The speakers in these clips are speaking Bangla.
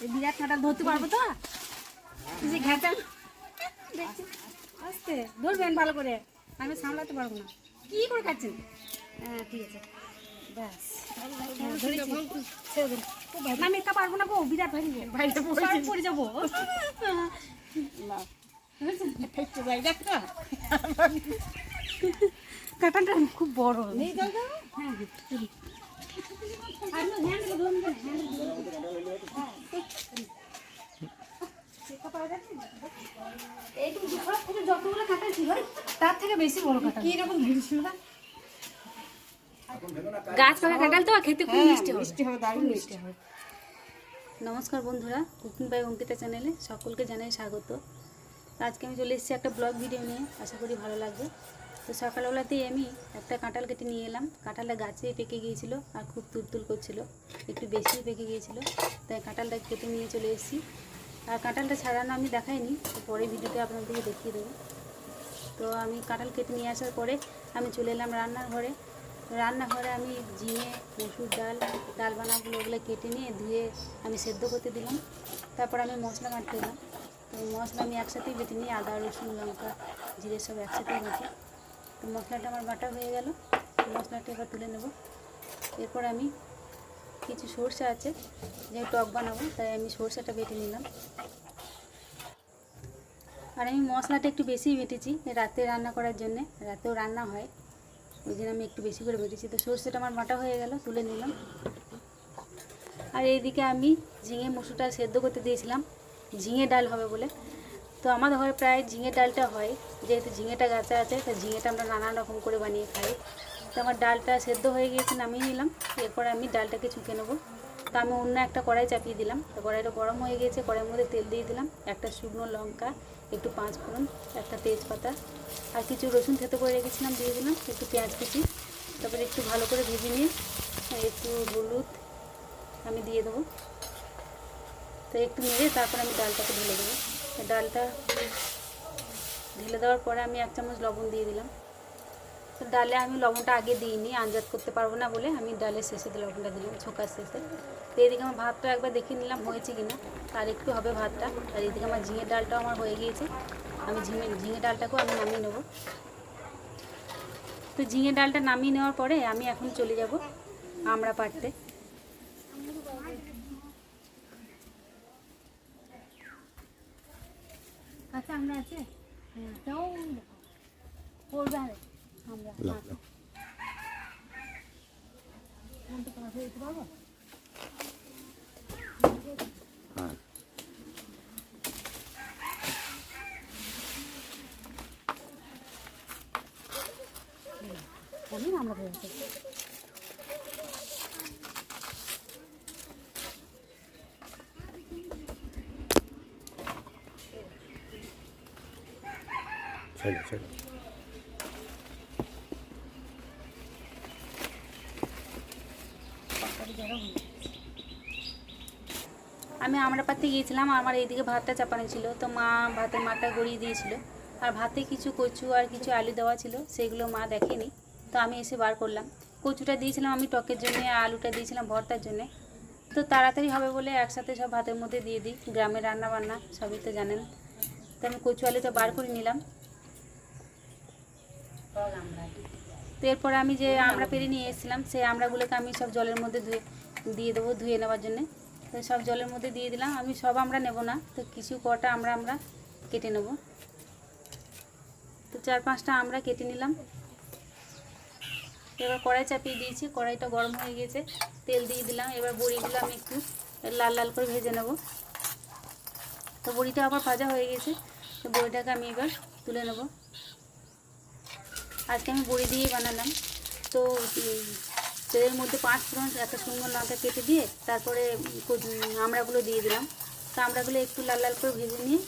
এই বিরাট কাঁঠাল ধরতে পারবো তো? যে ঘাটাল দেখছি আস্তে ধরবেন ভালো করে, আমি সামলাতে পারবো না। কি করে খাচ্ছেন? হ্যাঁ ঠিক আছে, ব্যাস আমি একা পারবো না গো, বিরাট ভারী পড়ে যাবো। কাঁঠালটা খুব বড়। হ্যাঁ যতগুলো কাঁঠাল ছিল তার থেকে বেশি বড় কাঁঠাল। কি রকম ছিল না, গাছ পাকা কাঁঠাল তো খেতে খুব মিষ্টি হবে, দারুণ মিষ্টি হবে। নমস্কার বন্ধুরা, কুকিং বাই অঙ্কিতা চ্যানেলে সকলকে জানাই স্বাগত। আজকে আমি চলে এসেছি একটা ব্লগ ভিডিও নিয়ে, আশা করি ভালো লাগবে। তো সকালবেলাতেই আমি একটা কাঁঠাল কেটে নিয়ে এলাম। কাঁঠালটা গাছে পেকে গিয়েছিল আর খুব তুলতুল করছিল, একটু বেশি পেকে গিয়েছিল, তাই কাঁঠালটা কেটে নিয়ে চলে এসেছি। আর কাঁঠালটা ছাড়ানো আমি দেখাইনি, তো পরে ভিডিওতে আপনাদেরকে দেখিয়ে দেবো। তো আমি কাঁঠাল কেটে নিয়ে আসার পরে আমি চলে এলাম রান্নাঘরে আমি ঝিঙে, মসুর ডাল বানাগুলো ওগুলো কেটে নিয়ে ধুয়ে আমি সেদ্ধ করতে দিলাম। তারপর আমি মশলা বাটতে দিলাম। তো মশলা আমি একসাথেই বেটে নিয়ে আদা, রসুন, লঙ্কা, জিরে সব একসাথেই বেটে, তো মশলাটা আমার বাটা হয়ে গেল। মশলাটা এবার তুলে নেব। এরপর আমি কিছু সরষে আছে, যেহেতু টক বানাবো তাই আমি সরষেটা বেটে নিলাম। আর আমি মশলাটা একটু বেশি বেটেছি রাতে রান্না করার জন্যে, রাতেও রান্না হয়, ওই জন্য আমি একটু বেশি করে বেটেছি। তো সরষেটা আমার বাটা হয়ে গেল, তুলে নিলাম। আর এইদিকে আমি ঝিঙে মসুরটা সেদ্ধ করতে দিয়েছিলাম, ঝিঙে ডাল হবে বলে। তো আমাদের ঘরে প্রায় ঝিঙে ডালটা হয়, যেহেতু ঝিঙেটা গাছে আছে, তো ঝিঙেটা আমরা নানান রকম করে বানিয়ে খাই। তো আমার ডালটা সেদ্ধ হয়ে গিয়েছে, নামিয়ে নিলাম। এরপর আমি ডালটাকে চুকে নেবো। তো আমি অন্য একটা কড়াই চাপিয়ে দিলাম। তো কড়াইটা গরম হয়ে গিয়েছে, কড়াইয়ের মধ্যে তেল দিয়ে দিলাম, একটা শুকনো লঙ্কা, একটু 5 ফোড়ন, একটা তেজপাতা আর কিছু রসুন থেতো করে রেখেছিলাম দিয়ে দিলাম, একটু পেঁয়াজ কুচি। তারপরে একটু ভালো করে ভেজে নিয়ে একটু হলুদ আমি দিয়ে দেবো। তো একটু নেড়ে তারপর আমি ডালটাকে ঢেলে দেবো। ডালটা ঢেলে দেওয়ার পরে আমি 1 চামচ লবণ দিয়ে দিলাম। তো ডালে আমি লবণটা আগে দিইনি, আঞ্জাত করতে পারবো না বলে আমি ডালের শেষে লবণটা দিলাম, ছোকার শেষে। তো এদিকে আমার ভাতটা একবার দেখে নিলাম হয়েছে কিনা, আর একটু হবে ভাতটা। আর এদিকে আমার ঝিঙে ডালটাও আমার হয়ে গিয়েছে, আমি ঝিঙে ডালটাকেও আমি নামিয়ে নেবো। তো ঝিঙে ডালটা নামিয়ে নেওয়ার পরে আমি এখন চলে যাব আমড়া পাড়তে। আচ্ছা আমরা আছে, হ্যাঁ তাও পড়বে আরে আমরা পারবো। আমরা আমি আমরা পাতে গিয়েছিলাম, আমার এইদিকে ভাতটা চাপানো ছিল, তো মা ভাতের মাঠটা গড়িয়ে দিয়েছিল। আর ভাতে কিছু কচু আর কিছু আলু দেওয়া ছিল, সেগুলো মা দেখেনি, তো আমি এসে বার করলাম। কচুটা দিয়েছিলাম আমি টকের জন্যে, আর আলুটা দিয়েছিলাম ভর্তার জন্যে। তো তাড়াতাড়ি হবে বলে একসাথে সব ভাতের মধ্যে দিয়ে দিই, গ্রামের রান্না বান্না সবই তো জানেন। তো আমি কচু আলুটা বার করে নিলাম। তো এরপরে আমি যে আমড়া পেরে নিয়ে এসেছিলাম, সেই আমড়াগুলোকে আমি সব জলের মধ্যে দিয়ে দেবো, ধুয়ে নেওয়ার জন্যে। তো সব জলের মধ্যে দিয়ে দিলাম। আমি সব আমরা নেব না, তো কিছু কটা আমরা কেটে নেব। তো 4-5টা আমরা কেটে নিলাম। এবার কড়াই চাপিয়ে দিয়েছি, কড়াইটা গরম হয়ে গেছে, তেল দিয়ে দিলাম। এবার বড়িগুলো আমি একটু লাল লাল করে ভেজে নেব। তো বড়িটা আবার ভাজা হয়ে গেছে, তো বড়িটাকে আমি এবার তুলে নেব। আজকে আমি বড়ি দিয়েই বানালাম। তো তেলের মধ্যে 5 ফোড়ন, একটা শুকনো লঙ্কা কেটে দিয়ে তারপরে আমড়াগুলো দিয়ে দিলাম। তো আমড়াগুলো একটু লাল লাল করে ভেজে নিয়ে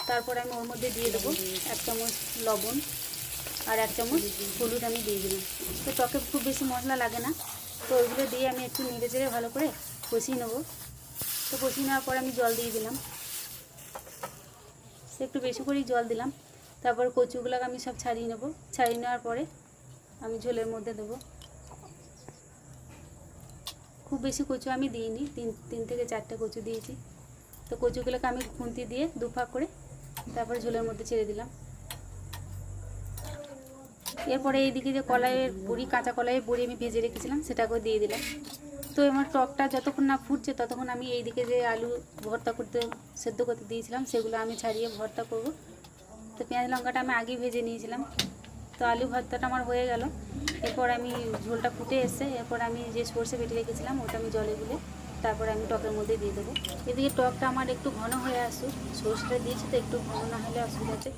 তারপরে আমি ওর মধ্যে দিয়ে দেবো 1 চামচ লবণ আর 1 চামচ হলুদ আমি দিয়ে দিলাম। তো টকে খুব বেশি মশলা লাগে না, তো ওইগুলো দিয়ে আমি একটু নেড়ে চেড়ে ভালো করে কষিয়ে নেবো। তো কষিয়ে নেওয়ার পরে আমি জল দিয়ে দিলাম, একটু বেশি করেই জল দিলাম। তারপর কচুগুলোকে আমি সব ছাড়িয়ে নেবো। ছাড়িয়ে নেওয়ার পরে আমি ঝোলের মধ্যে দেবো। খুব বেশি কচু আমি দিইনি, 3 থেকে 4টে কচু দিয়েছি। তো কচুগুলোকে আমি খুন্তি দিয়ে দুফাক করে তারপরে ঝোলের মধ্যে ছেড়ে দিলাম। এরপরে এইদিকে যে কলাইয়ের বড়ি, কাঁচা কলাইয়ের বড়ি আমি ভেজে রেখেছিলাম সেটাকেও দিয়ে দিলাম। তো আমার টকটা যতক্ষণ না ফুটছে ততক্ষণ আমি এইদিকে যে আলু ভর্তা করতে সেদ্ধ করতে দিয়েছিলাম সেগুলো আমি ছাড়িয়ে ভর্তা করব। তো পেঁয়াজ লঙ্কাটা আমি আগেই ভেজে নিয়েছিলাম। তো আলু ভর্তাটা আমার হয়ে গেল। এরপর আমি ঝোলটা ফুটে এসে এরপর আমি যে সর্ষে বেটে রেখেছিলাম ওটা আমি জলে গুলে তারপরে আমি টকের মধ্যে দিয়ে দেবো। এদিকে টকটা আমার একটু ঘন হয়ে আসুক, সর্ষেটা দিয়েছি তো একটু ঘন না হলে অসুবিধা আছে।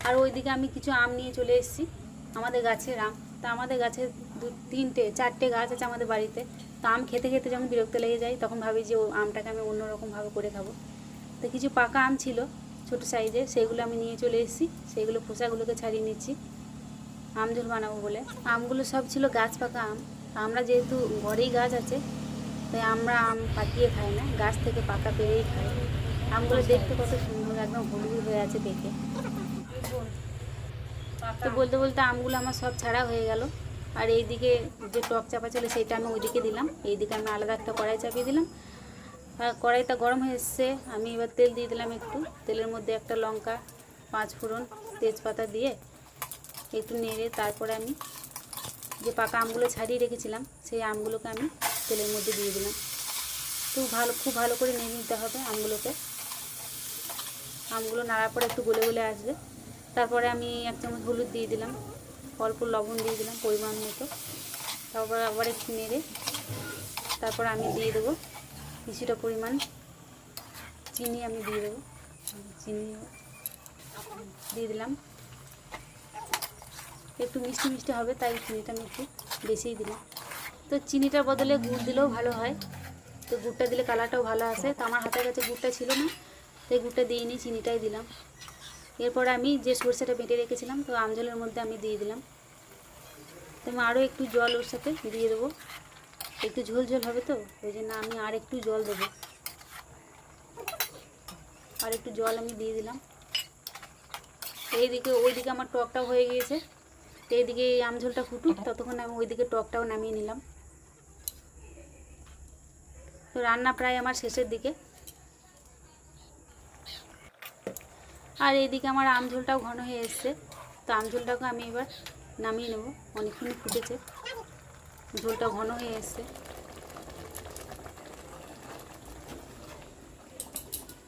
আর ওইদিকে আমি কিছু আম নিয়ে চলে এসেছি, আমাদের গাছের আম। তা আমাদের গাছে 2-3-4টে গাছ আছে আমাদের বাড়িতে। তো আম খেতে খেতে যখন বিরক্ত লেগে যায় তখন ভাবি যে ও আমটাকে আমি অন্যরকমভাবে করে খাবো। তো কিছু পাকা আম ছিল ছোটো সাইজে, সেগুলো আমি নিয়ে চলে এসেছি। সেইগুলো খোসাগুলোকে ছাড়িয়ে নিচ্ছি আম ঝোল বানাবো বলে। আমগুলো সব ছিল গাছ পাকা আম। আমরা যেহেতু ঘরেই গাছ আছে তাই আমরা আম পাকিয়ে খাই না, গাছ থেকে পাকা পেরেই খাই। আমগুলো দেখতে কত সুন্দর, একদম হলুদ হয়ে আছে দেখে। তো বলতে বলতে আমগুলো আমার সব ছাড়া হয়ে গেল। আর এইদিকে যে টক চাপা ছিল সেইটা আমি ওইদিকে দিলাম, এইদিকে আমি আলাদা একটা কড়াই চাপিয়ে দিলাম। আর কড়াইটা গরম হয়ে এসছে, আমি এবার তেল দিয়ে দিলাম একটু। তেলের মধ্যে একটা লঙ্কা, 5 ফোড়ন, তেজপাতা দিয়ে একটু নেড়ে তারপরে আমি যে পাকা আমগুলো ছাড়িয়ে রেখেছিলাম সেই আমগুলোকে আমি তেলের মধ্যে দিয়ে দিলাম। তো খুব ভালো করে নেড়ে নিতে হবে আমগুলোকে। আমগুলো নাড়ার পরে একটু গলে গলে আসবে। তারপরে আমি 1 চামচ হলুদ দিয়ে দিলাম, অল্প লবণ দিয়ে দিলাম পরিমাণ মতো। তারপর আবার একটু নেড়ে তারপর আমি দিয়ে দেবো কিছুটা পরিমাণ চিনি, আমি দিয়ে দেবো চিনি দিয়ে দিলাম। একটু মিষ্টি মিষ্টি হবে তাই চিনিটা আমি একটু বেশিই দিলাম। তো চিনিটার বদলে গুড় দিলেও ভালো হয়, তো গুড়টা দিলে কালারটাও ভালো আসে। তো আমার হাতের কাছে গুড়টা ছিল না তাই গুড়টা দিইনি, চিনিটাই দিলাম। এরপর আমি যে সরষেটা বেটে রেখেছিলাম তো আমঝোলের মধ্যে আমি দিয়ে দিলাম। তো আমি আরও একটু জল ওর সাথে দিয়ে দেবো, একটু ঝোল ঝোল হবে তো ওই জন্য আমি আর একটু জল দেবো। আর একটু জল আমি দিয়ে দিলাম। ওইদিকে আমার টকটাও হয়ে গিয়েছে। তো এইদিকে এই আমঝোলটা ফুটুক ততক্ষণ আমি ওইদিকে টকটাও নামিয়ে নিলাম। তো রান্না প্রায় আমার শেষের দিকে। আর এইদিকে আমার আমঝোলটাও ঘন হয়ে এসছে। তো আমঝোলটাকে আমি এবার নামিয়ে নেব, অনেকক্ষণ ফুটেছে, ঝোলটা ঘন হয়ে এসছে।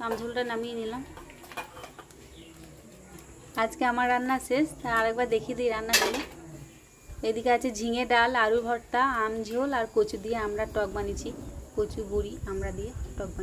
আমঝোলটা নামিয়ে নিলাম। আজকে আমার রান্না শেষ। তা আরেকবার দেখিয়ে দিই রান্নাগুলো। এদিকে আছে ঝিঙে ডাল, আলু ভর্তা, আম ঝোল আর কচু দিয়ে আমরা টক বানিয়েছি, কচু বড়ি আমরা দিয়ে টক বানিয়েছি।